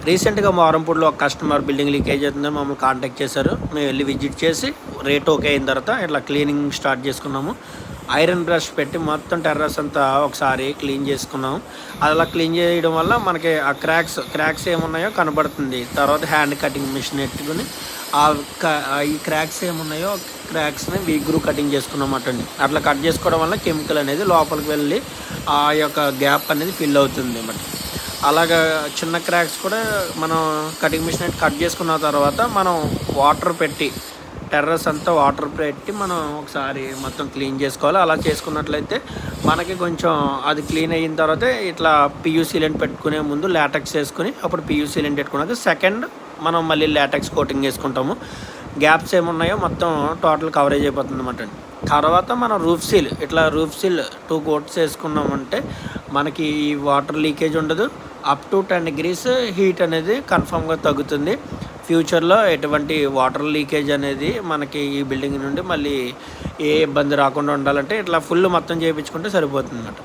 రీసెంట్గా మారంపూడిలో ఒక customer building leakage అవుతుందని మమ్మల్ని కాంటాక్ట్ చేశారు. మేము వెళ్ళి విజిట్ చేసి రేట్ ఓకే అయిన తర్వాత ఇట్లా క్లీనింగ్ స్టార్ట్ చేసుకున్నాము. ఐరన్ బ్రష్ పెట్టి మొత్తం టెర్రస్ అంతా ఒకసారి క్లీన్ చేసుకున్నాము. అలా క్లీన్ చేయడం వల్ల మనకి ఆ క్రాక్స్ ఏమున్నాయో కనబడుతుంది. తర్వాత హ్యాండ్ కటింగ్ మిషన్ ఎట్టుకుని ఈ క్రాక్స్ ఏమున్నాయో క్రాక్స్ని వీగ్రూ కటింగ్ చేసుకున్నమాట అండి. అట్లా కట్ చేసుకోవడం వల్ల కెమికల్ అనేది లోపలికి వెళ్ళి ఆ యొక్క గ్యాప్ అనేది ఫిల్ అవుతుంది అన్నమాట. అలాగా చిన్న క్రాక్స్ కూడా మనం కటింగ్ మిషన్ కట్ చేసుకున్న తర్వాత మనం వాటర్ పెట్టి టెర్రస్ అంతా వాటర్ పెట్టి మనం ఒకసారి మొత్తం క్లీన్ చేసుకోవాలి. అలా చేసుకున్నట్లయితే మనకి కొంచెం అది క్లీన్ అయిన తర్వాత ఇట్లా పియూ సీలెంట్ పెట్టుకునే ముందు లాటెక్స్ వేసుకుని అప్పుడు పియూ సీలెంట్ పెట్టుకున్నాక సెకండ్ మనం మళ్ళీ లాటెక్స్ కోటింగ్ వేసుకుంటాము. గ్యాప్స్ ఏమున్నాయో మొత్తం టోటల్ కవరేజ్ అయిపోతుంది అన్నమాట. తర్వాత మనం రూఫ్ సీల్ 2 కోట్స్ వేసుకున్నామంటే మనకి వాటర్ లీకేజ్ ఉండదు. అప్ టు 10 degrees హీట్ అనేది కన్ఫామ్గా తగ్గుతుంది. ఫ్యూచర్లో ఎటువంటి వాటర్ లీకేజ్ అనేది మనకి ఈ బిల్డింగ్ నుండి మళ్ళీ ఏ ఇబ్బంది రాకుండా ఉండాలంటే ఇట్లా ఫుల్ మొత్తం చేయించుకుంటే సరిపోతుంది అన్నమాట.